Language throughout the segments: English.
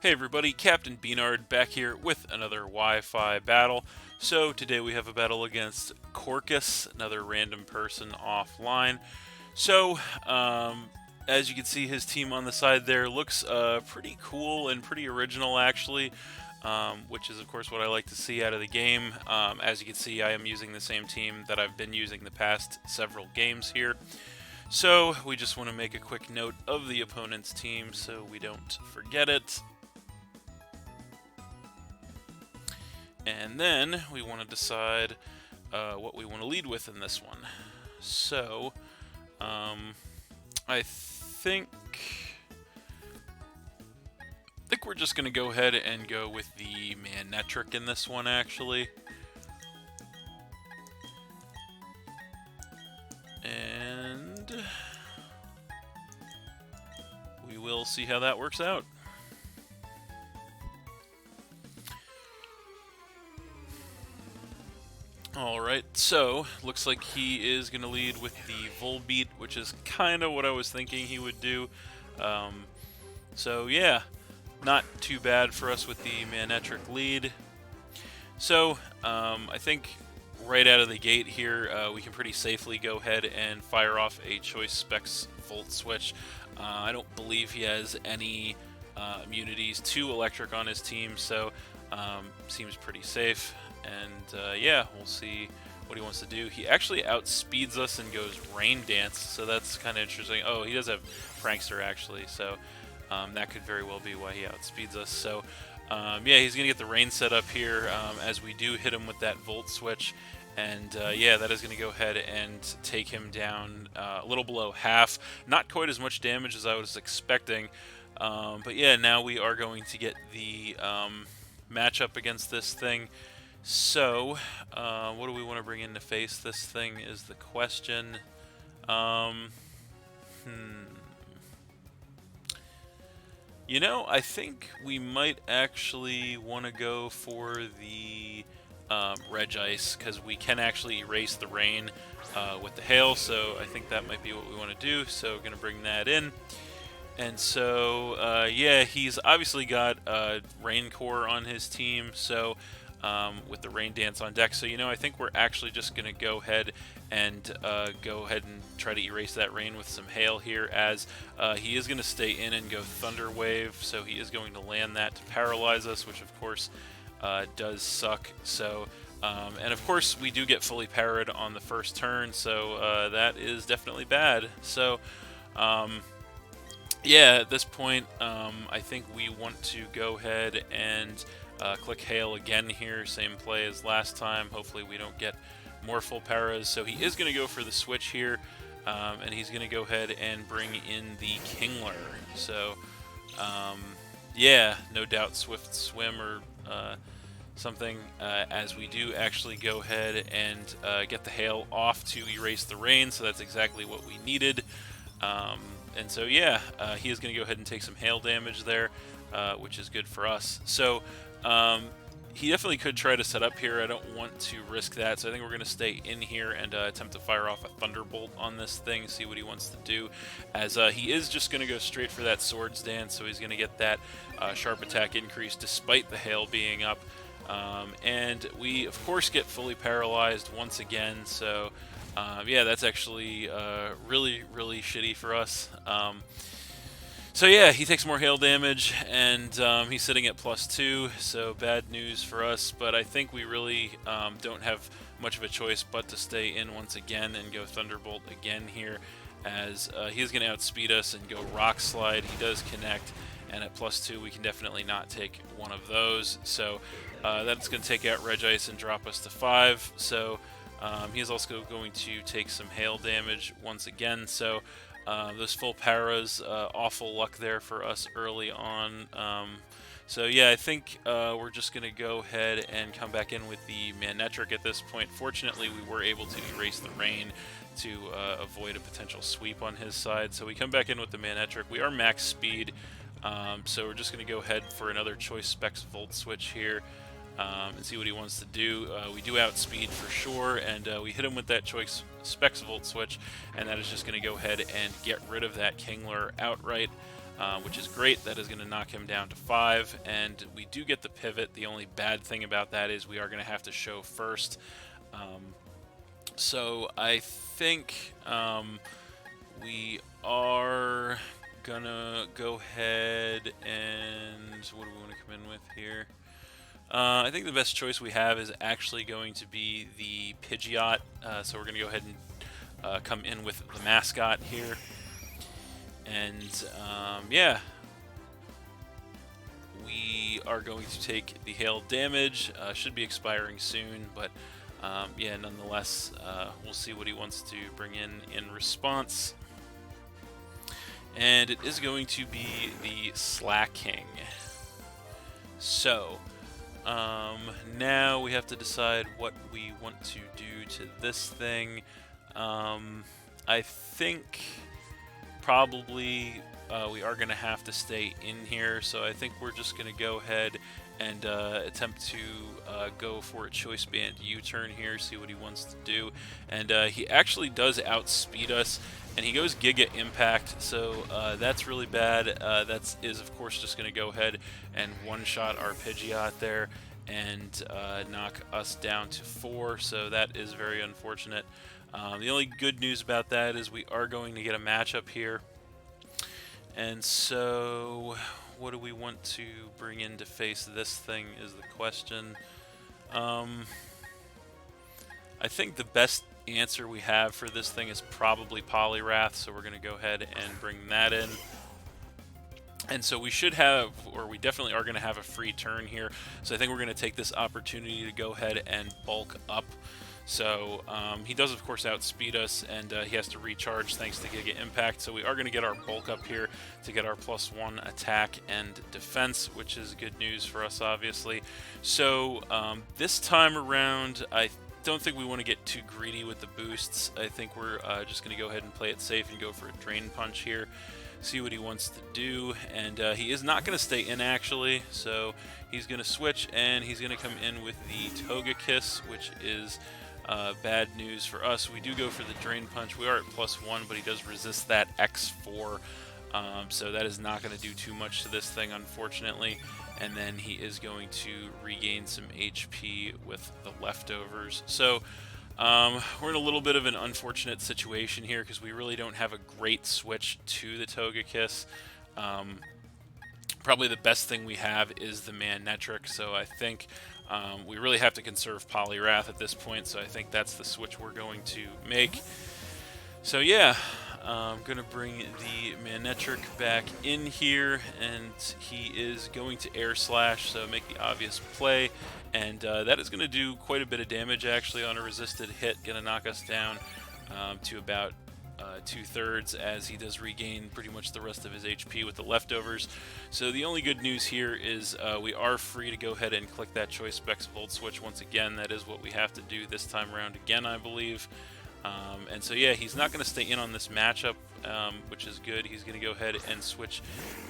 Hey everybody, Captain B-Nard back here with another Wi-Fi battle. So today we have a battle against Corkus, another random person offline. So, as you can see, his team on the side there looks pretty cool and pretty original actually, which is of course what I like to see out of the game. As you can see, I am using the same team that I've been using the past several games here. So we just want to make a quick note of the opponent's team so we don't forget it. And then we want to decide what we want to lead with in this one. So, I think we're just going to go ahead and go with the Manectric in this one, actually. And we will see how that works out. Alright, so looks like he is going to lead with the Volbeat, which is kind of what I was thinking he would do. So yeah, not too bad for us with the Manectric lead. So I think right out of the gate here, we can pretty safely go ahead and fire off a Choice Specs Volt Switch. I don't believe he has any immunities to Electric on his team, so seems pretty safe. And yeah, we'll see what he wants to do. He actually outspeeds us and goes Rain Dance, so that's kind of interesting. Oh, he does have Prankster actually, so that could very well be why he outspeeds us. So yeah, he's going to get the Rain set up here as we do hit him with that Volt Switch. And yeah, that is going to go ahead and take him down a little below half. Not quite as much damage as I was expecting. But yeah, now we are going to get the matchup against this thing. So, what do we want to bring in to face this thing is the question. You know, I think we might actually want to go for the Regice, because we can actually erase the rain with the hail, so I think that might be what we want to do. So, going to bring that in. And so, yeah, he's obviously got Rain Core on his team, so with the Rain Dance on deck. So, you know, I think we're actually just going to go ahead and try to erase that rain with some hail here, as he is going to stay in and go Thunder Wave, so he is going to land that to paralyze us, which of course does suck. So, and of course we do get fully parried on the first turn, so that is definitely bad. So, yeah, at this point, I think we want to go ahead and click Hail again here, same play as last time. Hopefully we don't get more full paras. So he is going to go for the switch here, and he's going to go ahead and bring in the Kingler. So, yeah, no doubt Swift Swim or something, as we do actually go ahead and get the Hail off to erase the rain, so that's exactly what we needed. And so, yeah, he is going to go ahead and take some hail damage there, which is good for us. So, he definitely could try to set up here. I don't want to risk that, so I think we're going to stay in here and attempt to fire off a Thunderbolt on this thing, see what he wants to do, as he is just going to go straight for that Swords Dance, so he's going to get that sharp attack increase despite the hail being up. And we, of course, get fully paralyzed once again, so yeah, that's actually really, really shitty for us. So yeah, he takes more hail damage, and he's sitting at +2, so bad news for us. But I think we really don't have much of a choice but to stay in once again and go Thunderbolt again here, as he's going to outspeed us and go Rock Slide. He does connect, and at +2 we can definitely not take one of those. So that's going to take out Regice and drop us to 5. So he is also going to take some hail damage once again. So those full paras, awful luck there for us early on. So yeah, I think we're just going to go ahead and come back in with the Manectric at this point. Fortunately, we were able to erase the rain to avoid a potential sweep on his side. So we come back in with the Manectric. We are max speed, so we're just going to go ahead for another Choice Specs Volt Switch here. And see what he wants to do. We do outspeed for sure, and we hit him with that Choice Specs Volt Switch, and that is just going to go ahead and get rid of that Kingler outright. which is great. That is going to knock him down to 5, and we do get the pivot. The only bad thing about that is we are going to have to show first. So I think we are gonna go ahead and what do we want to come in with here? I think the best choice we have is actually going to be the Pidgeot. So we're going to go ahead and come in with the mascot here. And yeah, we are going to take the hail damage. Should be expiring soon, but yeah, nonetheless, we'll see what he wants to bring in response. And it is going to be the Slacking. So now we have to decide what we want to do to this thing. I think probably we are going to have to stay in here, so I think we're just going to go ahead and attempt to go for a choice band U-turn here, see what he wants to do. And he actually does outspeed us, and he goes Giga Impact, so that's really bad. That is, of course, just going to go ahead and one-shot our Pidgeot there and knock us down to 4, so that is very unfortunate. The only good news about that is we are going to get a matchup here. And so what do we want to bring in to face this thing is the question. I think the best answer we have for this thing is probably Poliwrath, so we're going to go ahead and bring that in. And so we should have, or we definitely are going to have a free turn here. So I think we're going to take this opportunity to go ahead and bulk up. So he does, of course, outspeed us, and he has to recharge thanks to Giga Impact. So we are going to get our bulk up here to get our +1 attack and defense, which is good news for us, obviously. So this time around, I don't think we want to get too greedy with the boosts. I think we're just going to go ahead and play it safe and go for a Drain Punch here. See what he wants to do, and he is not going to stay in, actually, so he's going to switch, and he's going to come in with the Togekiss, which is bad news for us. We do go for the Drain Punch. We are at +1, but he does resist that X4, so that is not going to do too much to this thing, unfortunately. And then he is going to regain some HP with the leftovers. So we're in a little bit of an unfortunate situation here because we really don't have a great switch to the Togekiss. Probably the best thing we have is the Manectric, so I think we really have to conserve Poliwrath at this point, so I think that's the switch we're going to make. So yeah, I'm going to bring the Manectric back in here, and he is going to Air Slash, so make the obvious play. And that is going to do quite a bit of damage, actually, on a resisted hit. Going to knock us down to about 2/3, as he does regain pretty much the rest of his HP with the leftovers. So the only good news here is we are free to go ahead and click that Choice Specs Volt switch once again. That is what we have to do this time around again, I believe. And so yeah, he's not going to stay in on this matchup, which is good. He's going to go ahead and switch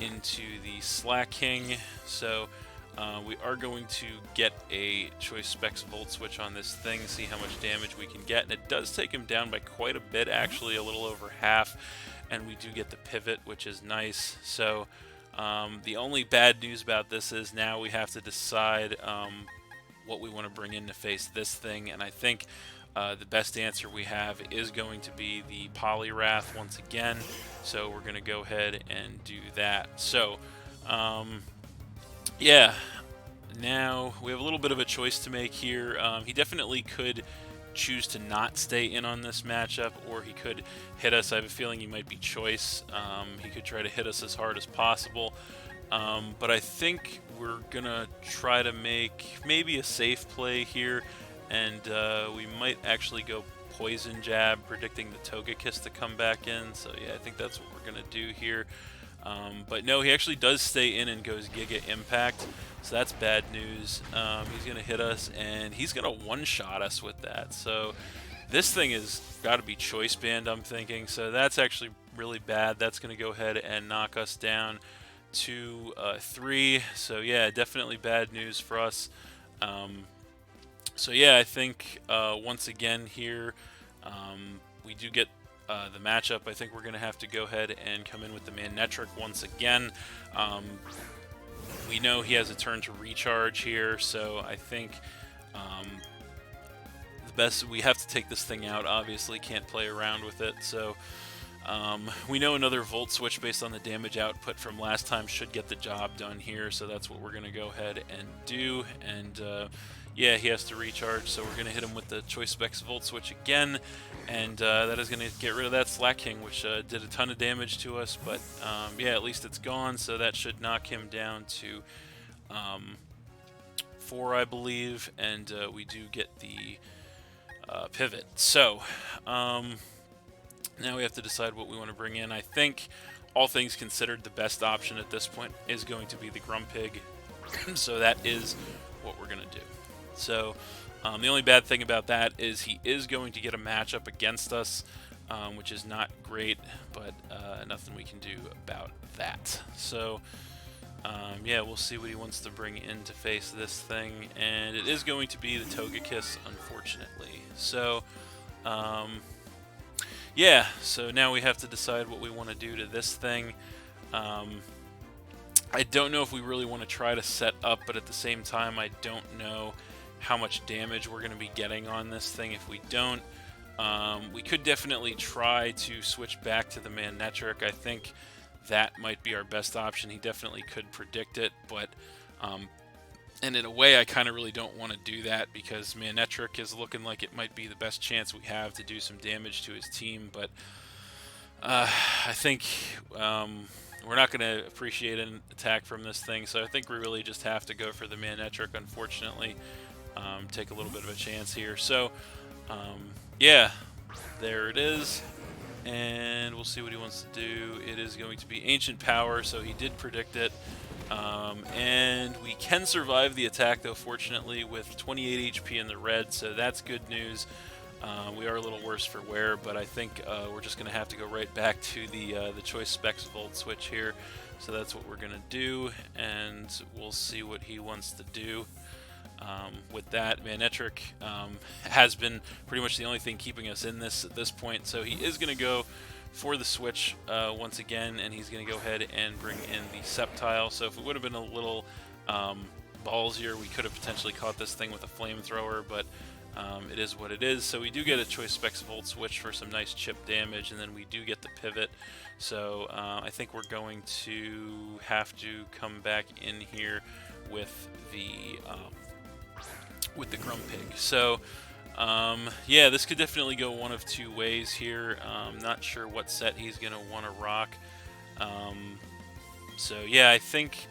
into the Slacking. So we are going to get a Choice Specs Volt switch on this thing, see how much damage we can get, and it does take him down by quite a bit, actually, a little over half, and we do get the pivot, which is nice. So the only bad news about this is now we have to decide what we want to bring in to face this thing, and I think the best answer we have is going to be the Poliwrath once again, so we're going to go ahead and do that. So yeah, now we have a little bit of a choice to make here. He definitely could choose to not stay in on this matchup, or he could hit us. I have a feeling he might be choice. He could try to hit us as hard as possible. But I think we're going to try to make maybe a safe play here, and we might actually go Poison Jab, predicting the Togekiss to come back in. So yeah, I think that's what we're going to do here. But no, he actually does stay in and goes Giga Impact, so that's bad news. He's going to hit us, and he's going to one-shot us with that. So this thing has got to be Choice Band, I'm thinking. So that's actually really bad. That's going to go ahead and knock us down to 3. So yeah, definitely bad news for us. So yeah, I think once again here, we do get the matchup, I think we're going to have to go ahead and come in with the Manectric once again. We know he has a turn to recharge here, so I think the best, we have to take this thing out, obviously, can't play around with it, so we know another Volt Switch based on the damage output from last time should get the job done here, so that's what we're going to go ahead and do. And yeah, he has to recharge, so we're going to hit him with the Choice Specs Volt Switch again, and that is going to get rid of that Slack King, which did a ton of damage to us, but yeah, at least it's gone, so that should knock him down to 4, I believe, and we do get the pivot. So, now we have to decide what we want to bring in. I think, all things considered, the best option at this point is going to be the Grumpig, so that is what we're going to do. So, the only bad thing about that is he is going to get a matchup against us, which is not great, but nothing we can do about that. So, yeah, we'll see what he wants to bring in to face this thing, and it is going to be the Togekiss, unfortunately. So, yeah, so now we have to decide what we want to do to this thing. I don't know if we really want to try to set up, but at the same time, I don't know how much damage we're going to be getting on this thing if we don't. We could definitely try to switch back to the Manectric. I think that might be our best option. He definitely could predict it, but and in a way I kind of really don't want to do that because Manectric is looking like it might be the best chance we have to do some damage to his team, but I think we're not going to appreciate an attack from this thing, so I think we really just have to go for the Manectric, unfortunately. Take a little bit of a chance here. So, yeah, there it is. And we'll see what he wants to do. It is going to be Ancient Power, so he did predict it. And we can survive the attack, though, fortunately, with 28 HP in the red, so that's good news. We are a little worse for wear, but I think we're just going to have to go right back to the Choice Specs Volt Switch here. So that's what we're going to do, and we'll see what he wants to do. With that, Manectric has been pretty much the only thing keeping us in this at this point, so he is going to go for the switch once again, and he's going to go ahead and bring in the Sceptile. So if it would have been a little ballsier, we could have potentially caught this thing with a Flamethrower, but it is what it is. So we do get a Choice Specs Volt Switch for some nice chip damage, and then we do get the pivot. So I think we're going to have to come back in here with the Grumpig. So, yeah, this could definitely go one of two ways here. Not sure what set he's going to want to rock. So, yeah, I think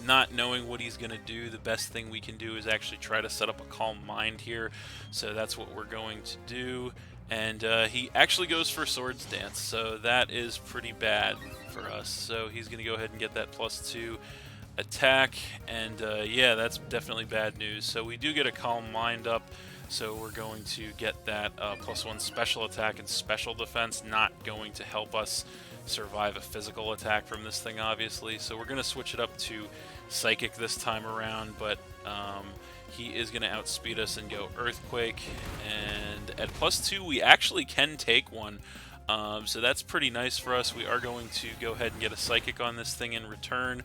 not knowing what he's going to do, the best thing we can do is actually try to set up a Calm Mind here. So that's what we're going to do. And he actually goes for Swords Dance, so that is pretty bad for us. So he's going to go ahead and get that +2 attack, and yeah, that's definitely bad news. So we do get a Calm Mind up, so we're going to get that +1 special attack and special defense. Not going to help us survive a physical attack from this thing, obviously. So we're going to switch it up to Psychic this time around, but he is going to outspeed us and go Earthquake, and at +2 we actually can take one. So that's pretty nice for us. We are going to go ahead and get a Psychic on this thing in return.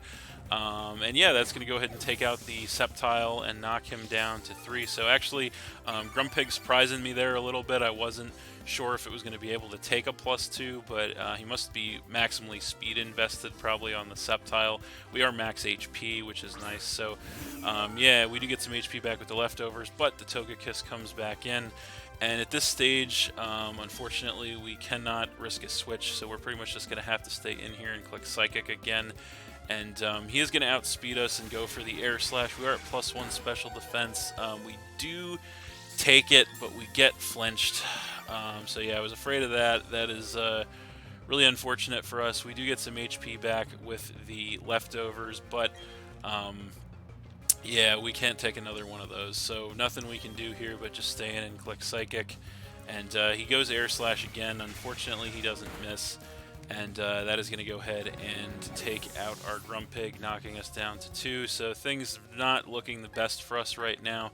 And yeah, that's going to go ahead and take out the Sceptile and knock him down to 3. So actually, Grumpig surprising me there a little bit. I wasn't sure if it was going to be able to take a +2, but he must be maximally speed invested probably on the Sceptile. We are max HP, which is nice. So yeah, we do get some HP back with the leftovers, but the Togekiss comes back in. And at this stage, unfortunately, we cannot risk a switch, so we're pretty much just going to have to stay in here and click Psychic again. And he is going to outspeed us and go for the Air Slash. We are at +1 special defense. We do take it, but we get flinched. So yeah, I was afraid of that. That is really unfortunate for us. We do get some HP back with the leftovers, but yeah, we can't take another one of those. So nothing we can do here but just stay in and click Psychic. And he goes Air Slash again. Unfortunately, he doesn't miss. And that is going to go ahead and take out our Grumpig, knocking us down to 2. So things not looking the best for us right now.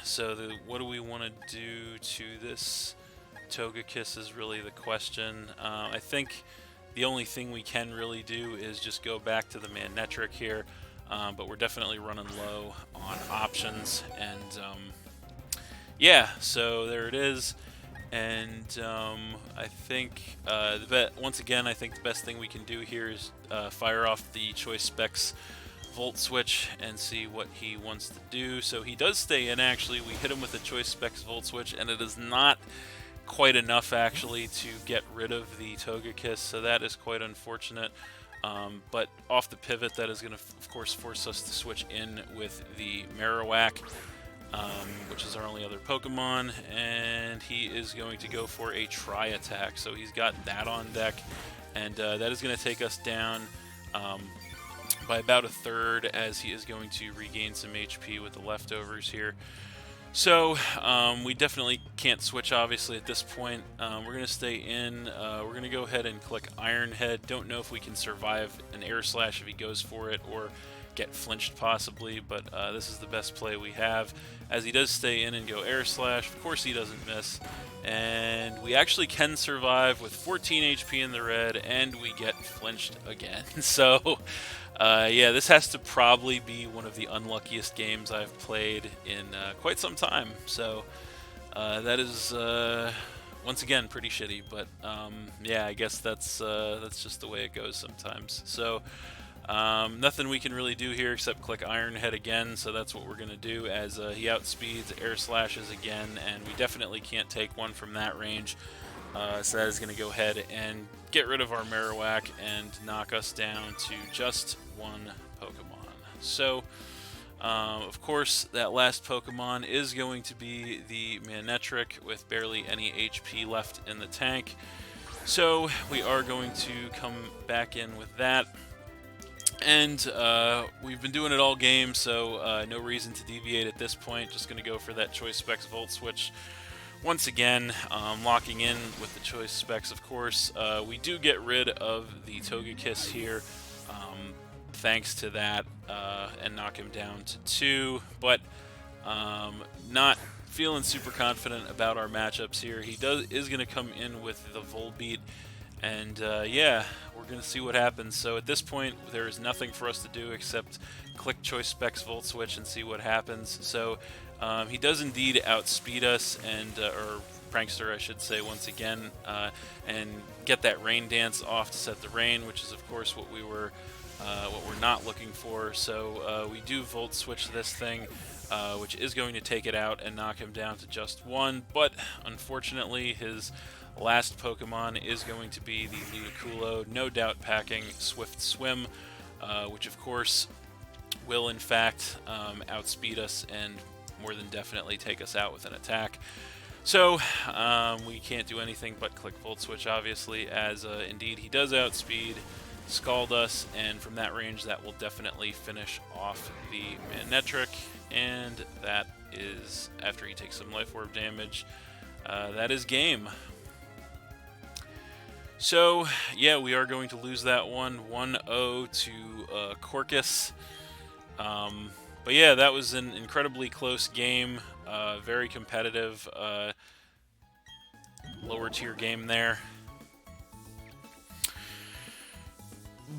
So what do we want to do to this Togekiss is really the question. I think the only thing we can really do is just go back to the Manectric here, but we're definitely running low on options, and yeah, so there it is. And I think, once again, I think the best thing we can do here is fire off the Choice Specs Volt Switch and see what he wants to do. So he does stay in, actually. We hit him with the Choice Specs Volt Switch, and it is not quite enough, actually, to get rid of the Togekiss, so that is quite unfortunate. But off the pivot, that is going to, of course, force us to switch in with the Marowak, which is our only other Pokemon, and he is going to go for a Tri-Attack. So he's got that on deck, and that is going to take us down by about a third, as he is going to regain some HP with the leftovers here. So we definitely can't switch, obviously, at this point. We're going to stay in. We're going to go ahead and click Iron Head. Don't know if we can survive an Air Slash if he goes for it, or get flinched possibly, but this is the best play we have, as he does stay in and go Air Slash. Of course he doesn't miss, and we actually can survive with 14 HP in the red, and we get flinched again. So yeah, this has to probably be one of the unluckiest games I've played in quite some time. So that is once again pretty shitty, but yeah, I guess that's just the way it goes sometimes. So nothing we can really do here except click Iron Head again, so that's what we're going to do, as he outspeeds, Air Slashes again, and we definitely can't take one from that range. So that is going to go ahead and get rid of our Marowak and knock us down to just one Pokemon. So, of course, that last Pokemon is going to be the Manectric, with barely any HP left in the tank. So we are going to come back in with that. And we've been doing it all game, so no reason to deviate at this point. Just going to go for that Choice Specs Volt Switch once again, locking in with the Choice Specs, of course. We do get rid of the Togekiss here, thanks to that, and knock him down to 2. But not feeling super confident about our matchups here. He is going to come in with the Volbeat, and yeah, we're going to see what happens. So at this point, there is nothing for us to do except click Choice Specs Volt Switch and see what happens. So he does indeed outspeed us, and or Prankster, I should say, once again, and get that Rain Dance off to set the rain, which is of course what we're not looking for. So we do Volt Switch this thing, which is going to take it out and knock him down to just 1. But unfortunately, his last Pokemon is going to be the Ludicolo, no doubt packing Swift Swim, which of course will in fact outspeed us and more than definitely take us out with an attack. So we can't do anything but click Volt Switch, obviously, as indeed he does outspeed, Scald us, and from that range that will definitely finish off the Manectric, and that is, after he takes some Life Orb damage, that is game. So yeah, we are going to lose that one, 1-0 to Corkus. But yeah, that was an incredibly close game, very competitive, lower tier game there.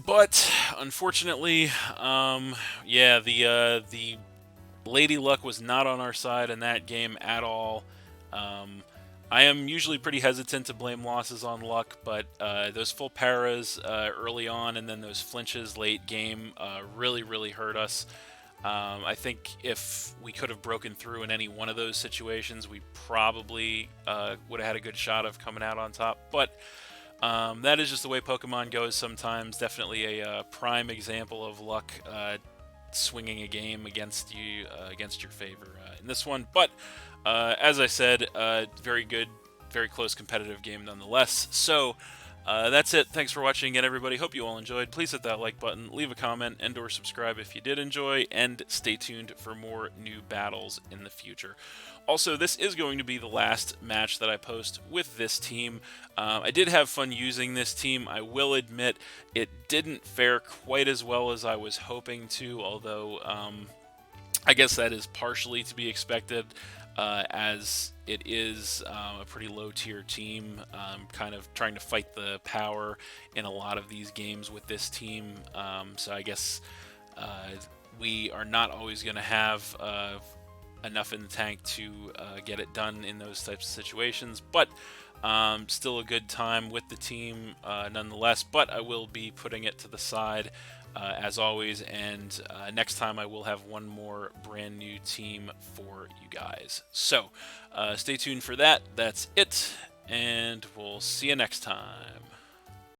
But unfortunately, yeah, the Lady Luck was not on our side in that game at all. I am usually pretty hesitant to blame losses on luck, but those full paras early on and then those flinches late game really hurt us. I think if we could have broken through in any one of those situations, we probably would have had a good shot of coming out on top. But that is just the way Pokemon goes sometimes. Definitely a prime example of luck swinging a game against you, against your favor in this one. But as I said, very good, very close competitive game nonetheless. So that's it. Thanks for watching again, everybody. Hope you all enjoyed. Please hit that like button, leave a comment, and or subscribe if you did enjoy, and stay tuned for more new battles in the future. Also, this is going to be the last match that I post with this team. I did have fun using this team. I will admit it didn't fare quite as well as I was hoping to, although I guess that is partially to be expected. as it is a pretty low tier team, kind of trying to fight the power in a lot of these games with this team. So I guess we are not always going to have enough in the tank to get it done in those types of situations, but still a good time with the team nonetheless. But I will be putting it to the side as always, and next time I will have one more brand new team for you guys. So stay tuned for that. That's it, and we'll see you next time.